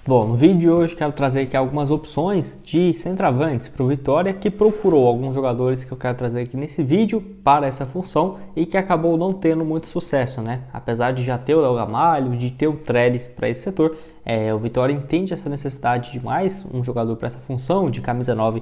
Bom, no vídeo de hoje quero trazer aqui algumas opções de centroavantes para o Vitória que procurou alguns jogadores que eu quero trazer aqui nesse vídeo para essa função e que acabou não tendo muito sucesso, né? Apesar de já ter o Léo Gamalho, de ter o Trellis para esse setor, o Vitória entende essa necessidade de mais um jogador para essa função de camisa 9,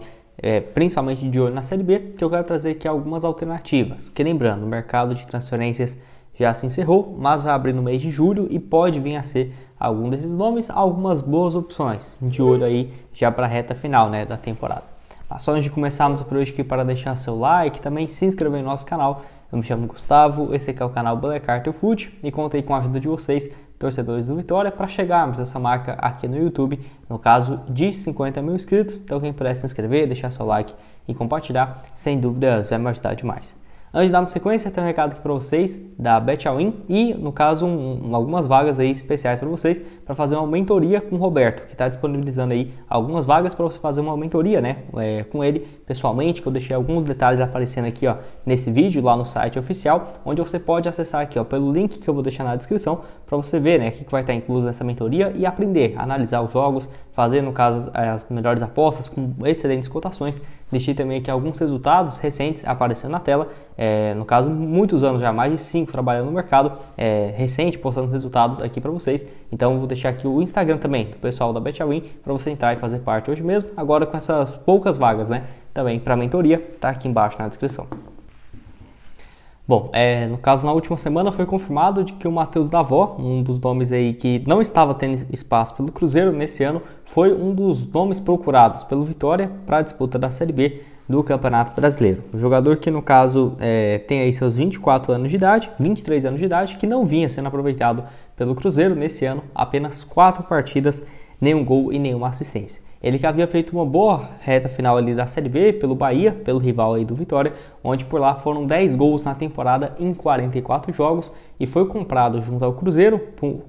principalmente de olho na Série B, que eu quero trazer aqui algumas alternativas. Que lembrando, o mercado de transferências já se encerrou, mas vai abrir no mês de julho e pode vir a ser algum desses nomes, algumas boas opções de olho aí já para a reta final, né, da temporada. Mas só antes de começarmos por hoje aqui, para deixar seu like, também se inscrever no nosso canal. Eu me chamo Gustavo, esse aqui é o canal Black Cartel Foot e contei com a ajuda de vocês, torcedores do Vitória, para chegarmos a essa marca aqui no YouTube, no caso de 50 mil inscritos. Então quem puder se inscrever, deixar seu like e compartilhar, sem dúvidas vai me ajudar demais. Antes de darmos sequência, tem um recado aqui para vocês da Bet-All-In e, no caso, algumas vagas aí especiais para vocês para fazer uma mentoria com o Roberto, que está disponibilizando aí algumas vagas para você fazer uma mentoria, né, com ele pessoalmente, que eu deixei alguns detalhes aparecendo aqui, ó, nesse vídeo lá no site oficial, onde você pode acessar aqui, ó, pelo link que eu vou deixar na descrição para você ver, né, o que vai estar incluso nessa mentoria e aprender a analisar os jogos, fazer, no caso, as melhores apostas com excelentes cotações. Deixei também aqui alguns resultados recentes aparecendo na tela, no caso, muitos anos já, mais de 5 trabalhando no mercado, recente, postando os resultados aqui para vocês. Então, eu vou deixar aqui o Instagram também do pessoal da Bet-All-In para você entrar e fazer parte hoje mesmo, agora com essas poucas vagas, né, também para mentoria, tá aqui embaixo na descrição. Bom, no caso, na última semana foi confirmado de que o Matheus Davó, um dos nomes aí que não estava tendo espaço pelo Cruzeiro nesse ano, foi um dos nomes procurados pelo Vitória para a disputa da Série B do Campeonato Brasileiro. O jogador que, no caso, tem aí seus 24 anos de idade, 23 anos de idade, que não vinha sendo aproveitado pelo Cruzeiro nesse ano, apenas 4 partidas, nenhum gol e nenhuma assistência. Ele que havia feito uma boa reta final ali da Série B pelo Bahia, pelo rival aí do Vitória, onde por lá foram 10 gols na temporada em 44 jogos e foi comprado junto ao Cruzeiro,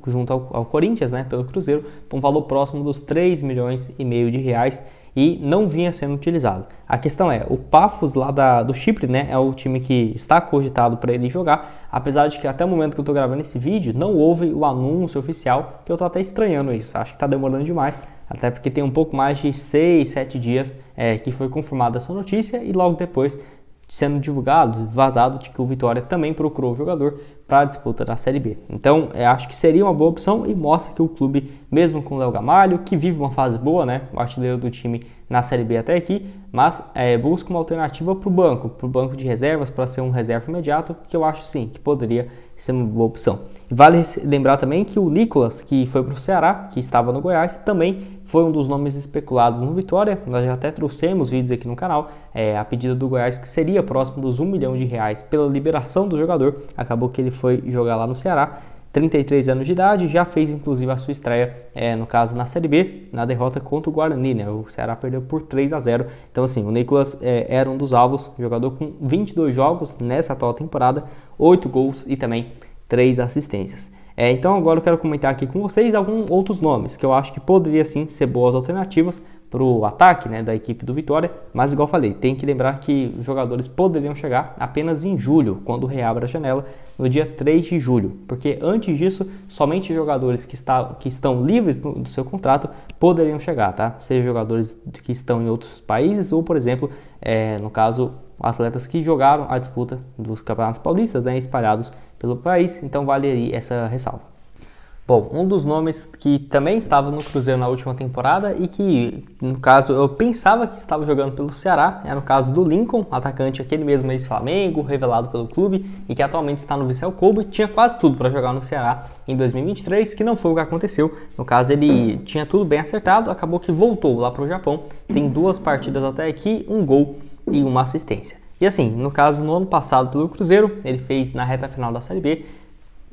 junto ao Corinthians, né, pelo Cruzeiro, por um valor próximo dos 3,5 milhões de reais e não vinha sendo utilizado. A questão é, o Paphos lá do Chipre, né, é o time que está cogitado para ele jogar, apesar de que até o momento que eu estou gravando esse vídeo não houve o anúncio oficial, que eu estou até estranhando isso, acho que está demorando demais, até porque tem um pouco mais de 6, 7 dias que foi confirmada essa notícia e logo depois sendo divulgado, vazado de que o Vitória também procurou o jogador para a disputa da Série B. Então, acho que seria uma boa opção e mostra que o clube, mesmo com o Léo Gamalho, que vive uma fase boa, né, o artilheiro do time na Série B até aqui, mas busca uma alternativa para o banco de reservas, para ser um reserva imediato, que eu acho sim, que poderia ser uma boa opção. E vale lembrar também que o Nicolas, que foi para o Ceará, que estava no Goiás, também foi um dos nomes especulados no Vitória. Nós já até trouxemos vídeos aqui no canal, a pedido do Goiás, que seria próximo dos 1 milhão de reais pela liberação do jogador. Acabou que ele foi jogar lá no Ceará, 33 anos de idade, já fez inclusive a sua estreia, no caso na Série B, na derrota contra o Guarani, né? O Ceará perdeu por 3-0, então assim, o Nicolas era um dos alvos, jogador com 22 jogos nessa atual temporada, 8 gols e também 3 assistências. Então agora eu quero comentar aqui com vocês alguns outros nomes que eu acho que poderia sim ser boas alternativas para o ataque, né, da equipe do Vitória, mas igual falei, tem que lembrar que os jogadores poderiam chegar apenas em julho, quando reabre a janela, no dia 3 de julho, porque antes disso, somente jogadores que estão livres do seu contrato poderiam chegar, tá? Seja jogadores que estão em outros países ou, por exemplo, no caso, atletas que jogaram a disputa dos campeonatos paulistas, né, espalhados pelo país, então vale aí essa ressalva. Bom, um dos nomes que também estava no Cruzeiro na última temporada e que, no caso, eu pensava que estava jogando pelo Ceará, é no caso do Lincoln, atacante aquele mesmo ex-Flamengo, revelado pelo clube e que atualmente está no Vissel Kobe, tinha quase tudo para jogar no Ceará em 2023, que não foi o que aconteceu. No caso, ele tinha tudo bem acertado, acabou que voltou lá para o Japão, tem 2 partidas até aqui, 1 gol e 1 assistência. E assim, no caso, no ano passado pelo Cruzeiro, ele fez na reta final da Série B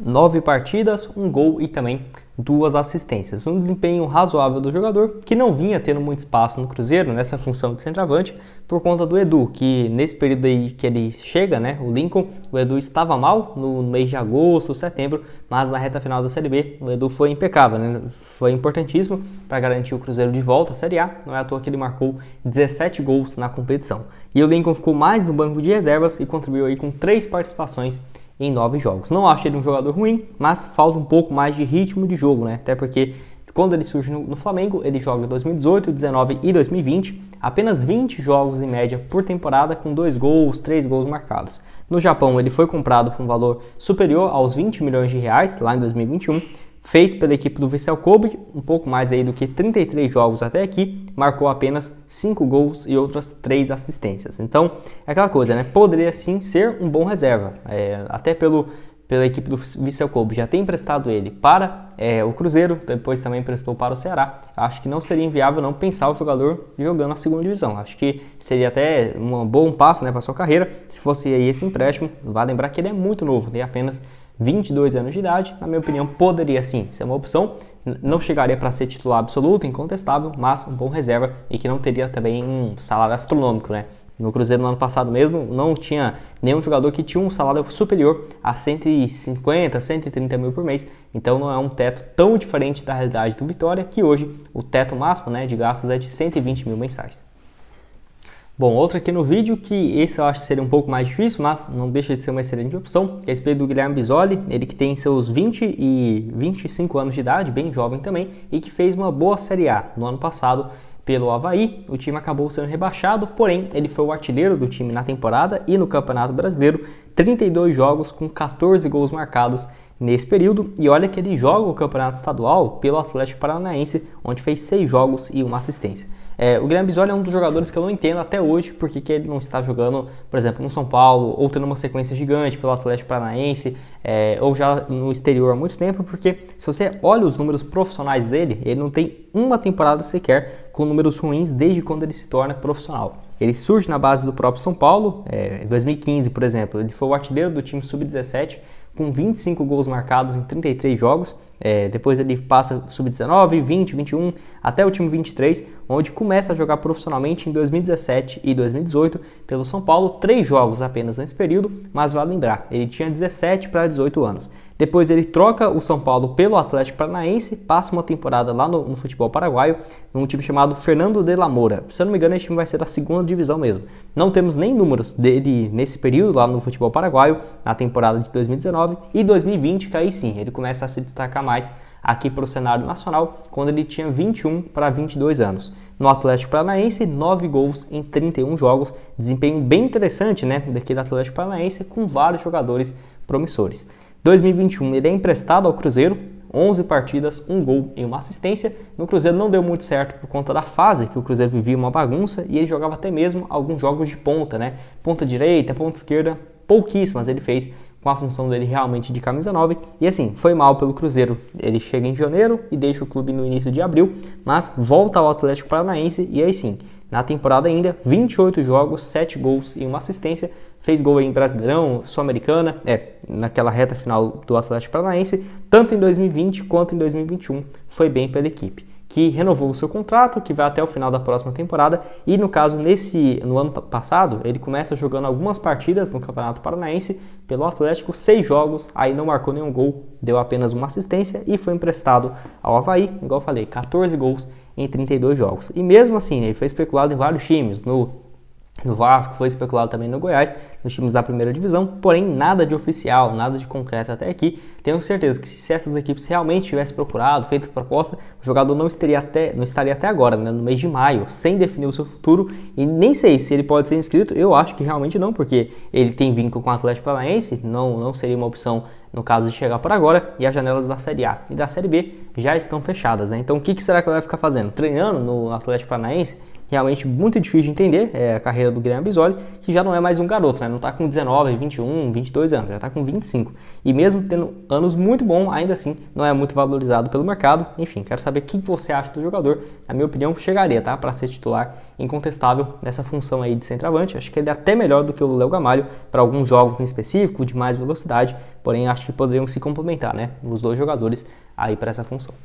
9 partidas, 1 gol e também 2 assistências. Um desempenho razoável do jogador, que não vinha tendo muito espaço no Cruzeiro, nessa função de centroavante, por conta do Edu, que nesse período aí que ele chega, né, o Lincoln, o Edu estava mal no mês de agosto, setembro, mas na reta final da Série B, o Edu foi impecável, né, foi importantíssimo para garantir o Cruzeiro de volta à Série A, não é à toa que ele marcou 17 gols na competição. E o Lincoln ficou mais no banco de reservas e contribuiu aí com 3 participações em 9 jogos. Não acho ele um jogador ruim, mas falta um pouco mais de ritmo de jogo, né? Até porque Quando ele surge no Flamengo, ele joga 2018, 19 e 2020, apenas 20 jogos em média por temporada, com 2 gols, 3 gols marcados. No Japão, ele foi comprado por um valor superior aos 20 milhões de reais, lá em 2021, fez pela equipe do Vissel Kobe, um pouco mais aí do que 33 jogos até aqui, marcou apenas 5 gols e outras 3 assistências. Então, é aquela coisa, né? Poderia sim ser um bom reserva, até pela equipe do Vissel Kobe, já tem emprestado ele para o Cruzeiro, depois também emprestou para o Ceará. Acho que não seria inviável não pensar o jogador jogando na segunda divisão. Acho que seria até um bom passo, né, para a sua carreira, se fosse aí esse empréstimo. Vale lembrar que ele é muito novo, tem apenas 22 anos de idade. Na minha opinião, poderia sim ser uma opção. Não chegaria para ser titular absoluto, incontestável, mas um bom reserva e que não teria também um salário astronômico, né? No Cruzeiro no ano passado mesmo, não tinha nenhum jogador que tinha um salário superior a 150, 130 mil por mês. Então não é um teto tão diferente da realidade do Vitória, que hoje o teto máximo, né, de gastos é de 120 mil mensais. Bom, outro aqui no vídeo, que esse eu acho que seria um pouco mais difícil, mas não deixa de ser uma excelente opção, que é a respeito do Guilherme Bisoli, ele que tem seus 20 e 25 anos de idade, bem jovem também, e que fez uma boa Série A no ano passado pelo Avaí. O time acabou sendo rebaixado, porém ele foi o artilheiro do time na temporada e no Campeonato Brasileiro, 32 jogos com 14 gols marcados nesse período, e olha que ele joga o Campeonato Estadual pelo Atlético Paranaense, onde fez 6 jogos e uma assistência. O Guilherme Bisoli é um dos jogadores que eu não entendo até hoje porque que ele não está jogando, por exemplo, no São Paulo, ou tendo uma sequência gigante pelo Atlético Paranaense, ou já no exterior há muito tempo, porque se você olha os números profissionais dele, ele não tem uma temporada sequer com números ruins desde quando ele se torna profissional. Ele surge na base do próprio São Paulo, em 2015, por exemplo, ele foi o artilheiro do time sub-17, com 25 gols marcados em 33 jogos. Depois ele passa sub-19, 20, 21, até o time 23, onde começa a jogar profissionalmente em 2017 e 2018 pelo São Paulo, 3 jogos apenas nesse período, mas vale lembrar, ele tinha 17 para 18 anos. Depois ele troca o São Paulo pelo Atlético Paranaense, passa uma temporada lá no futebol paraguaio, num time chamado Fernando de la Mora. Se eu não me engano, esse time vai ser da segunda divisão mesmo. Não temos nem números dele nesse período lá no futebol paraguaio, na temporada de 2019 e 2020, que aí sim, ele começa a se destacar mais aqui para o cenário nacional, quando ele tinha 21 para 22 anos. No Atlético Paranaense, 9 gols em 31 jogos, desempenho bem interessante, né, daquele Atlético Paranaense, com vários jogadores promissores. 2021 ele é emprestado ao Cruzeiro, 11 partidas, 1 gol e uma assistência. No Cruzeiro não deu muito certo por conta da fase, que o Cruzeiro vivia uma bagunça, e ele jogava até mesmo alguns jogos de ponta, né? Ponta direita, ponta esquerda, pouquíssimas ele fez com a função dele realmente de camisa 9. E assim, foi mal pelo Cruzeiro. Ele chega em janeiro e deixa o clube no início de abril, mas volta ao Atlético Paranaense e aí sim, na temporada ainda, 28 jogos, 7 gols e uma assistência. Fez gol em Brasileirão, Sul-Americana, naquela reta final do Atlético Paranaense, tanto em 2020 quanto em 2021, foi bem pela equipe, que renovou o seu contrato, que vai até o final da próxima temporada, e no caso, no ano passado, ele começa jogando algumas partidas no Campeonato Paranaense pelo Atlético, 6 jogos, aí não marcou nenhum gol, deu apenas uma assistência e foi emprestado ao Avaí, igual eu falei, 14 gols em 32 jogos. E mesmo assim, ele foi especulado em vários times, no Vasco, foi especulado também no Goiás, nos times da primeira divisão, porém nada de oficial, nada de concreto até aqui. Tenho certeza que se essas equipes realmente tivessem procurado, feito proposta, o jogador não estaria até agora, né, no mês de maio, sem definir o seu futuro, e nem sei se ele pode ser inscrito. Eu acho que realmente não, porque ele tem vínculo com o Atlético Paranaense, não seria uma opção no caso de chegar por agora, e as janelas da Série A e da Série B já estão fechadas, né? Então o que será que ele vai ficar fazendo? Treinando no Atlético Paranaense? Realmente muito difícil de entender a carreira do Guilherme Bisoli, que já não é mais um garoto, né? Não está com 19, 21, 22 anos, já está com 25. E mesmo tendo anos muito bons, ainda assim não é muito valorizado pelo mercado. Enfim, quero saber o que você acha do jogador. Na minha opinião, chegaria, tá? Para ser titular incontestável nessa função aí de centroavante. Acho que ele é até melhor do que o Léo Gamalho para alguns jogos em específico, de mais velocidade. Porém, acho que poderiam se complementar, né? Os dois jogadores aí para essa função.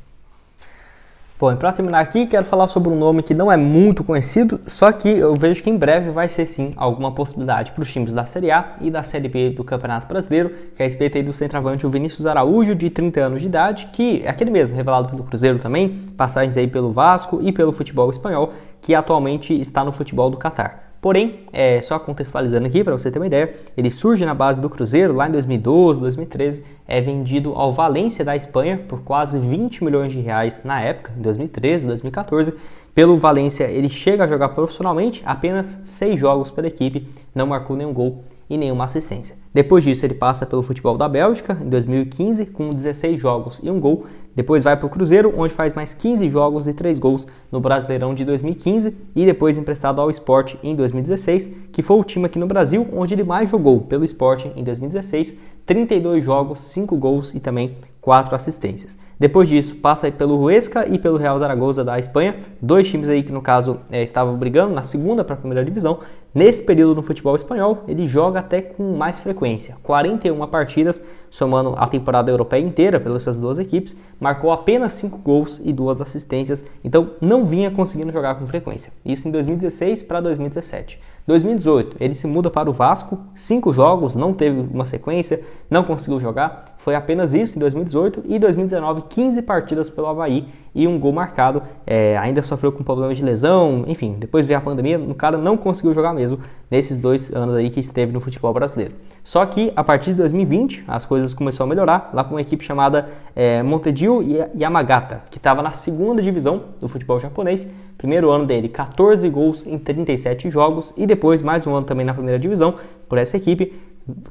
Bom, e para terminar aqui, quero falar sobre um nome que não é muito conhecido, só que eu vejo que em breve vai ser sim alguma possibilidade para os times da Série A e da Série B do Campeonato Brasileiro, que é a respeito aí do centroavante o Vinícius Araújo, de 30 anos de idade, que é aquele mesmo, revelado pelo Cruzeiro também, passagens aí pelo Vasco e pelo futebol espanhol, que atualmente está no futebol do Catar. Porém, só contextualizando aqui para você ter uma ideia, ele surge na base do Cruzeiro lá em 2012, 2013, é vendido ao Valência da Espanha por quase 20 milhões de reais na época, em 2013, 2014. Pelo Valência, ele chega a jogar profissionalmente, apenas 6 jogos pela equipe, não marcou nenhum gol e nenhuma assistência. Depois disso, ele passa pelo futebol da Bélgica, em 2015, com 16 jogos e 1 gol. Depois vai para o Cruzeiro, onde faz mais 15 jogos e 3 gols no Brasileirão de 2015 e depois emprestado ao Sport em 2016, que foi o time aqui no Brasil onde ele mais jogou pelo Sport em 2016, 32 jogos, 5 gols e também 4 assistências. Depois disso, passa aí pelo Huesca e pelo Real Zaragoza da Espanha, 2 times aí que no caso estavam brigando na segunda para a primeira divisão. Nesse período no futebol espanhol, ele joga até com mais frequência, 41 partidas, somando a temporada europeia inteira pelas suas duas equipes, marcou apenas 5 gols e 2 assistências, então não vinha conseguindo jogar com frequência. Isso em 2016 para 2017. 2018, ele se muda para o Vasco, 5 jogos, não teve uma sequência, não conseguiu jogar, foi apenas isso em 2018 e 2019, 15 partidas pelo Avaí e 1 gol marcado, ainda sofreu com problemas de lesão, enfim, depois veio a pandemia, o cara não conseguiu jogar mesmo nesses 2 anos aí que esteve no futebol brasileiro. Só que a partir de 2020 as coisas começaram a melhorar, lá com uma equipe chamada Montedio Yamagata, que estava na segunda divisão do futebol japonês. Primeiro ano dele, 14 gols em 37 jogos e depois mais um ano também na primeira divisão por essa equipe,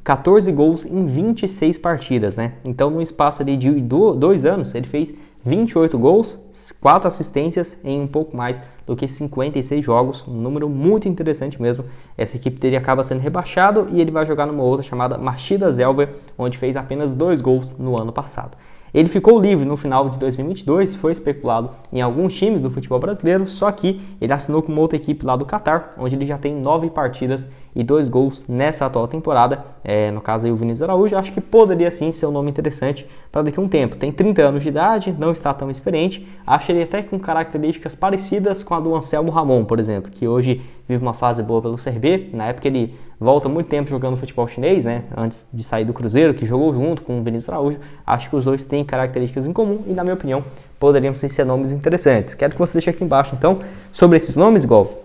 14 gols em 26 partidas, né? Então, no espaço ali de 2 anos, ele fez 28 gols, 4 assistências em um pouco mais do que 56 jogos, um número muito interessante mesmo. Essa equipe dele acaba sendo rebaixado e ele vai jogar numa outra chamada Machida Zelva, onde fez apenas 2 gols no ano passado. Ele ficou livre no final de 2022, foi especulado em alguns times do futebol brasileiro, só que ele assinou com uma outra equipe lá do Catar, onde ele já tem 9 partidas e 2 gols nessa atual temporada. No caso aí o Vinícius Araújo, acho que poderia sim ser um nome interessante para daqui a um tempo. Tem 30 anos de idade, não está tão experiente, acho ele até com características parecidas com a do Anselmo Ramon, por exemplo, que hoje vive uma fase boa pelo CRB. Na época ele volta muito tempo jogando futebol chinês, né, antes de sair do Cruzeiro, que jogou junto com o Vinícius Araújo. Acho que os dois têm características em comum e, na minha opinião, poderiam sim ser nomes interessantes. Quero que você deixe aqui embaixo, então, sobre esses nomes, igual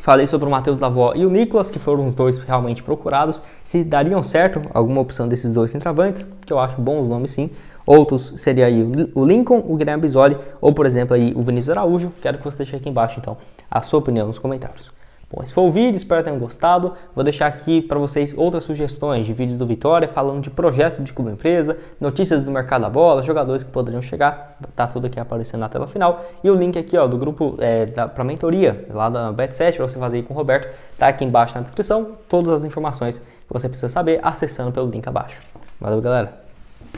falei sobre o Matheus Davó e o Nicolas, que foram os dois realmente procurados, se dariam certo alguma opção desses dois centroavantes, que eu acho bons nomes sim. Outros seria aí o Lincoln, o Guilherme Bisoli ou, por exemplo, aí o Vinícius Araújo. Quero que você deixe aqui embaixo, então, a sua opinião nos comentários. Bom, esse foi o vídeo, espero que tenham gostado. Vou deixar aqui para vocês outras sugestões de vídeos do Vitória, falando de projeto de clube empresa, notícias do mercado da bola, jogadores que poderiam chegar. Tá tudo aqui aparecendo na tela final. E o link aqui, ó, do grupo para mentoria, lá da Bet7, para você fazer aí com o Roberto, tá aqui embaixo na descrição. Todas as informações que você precisa saber acessando pelo link abaixo. Valeu, galera!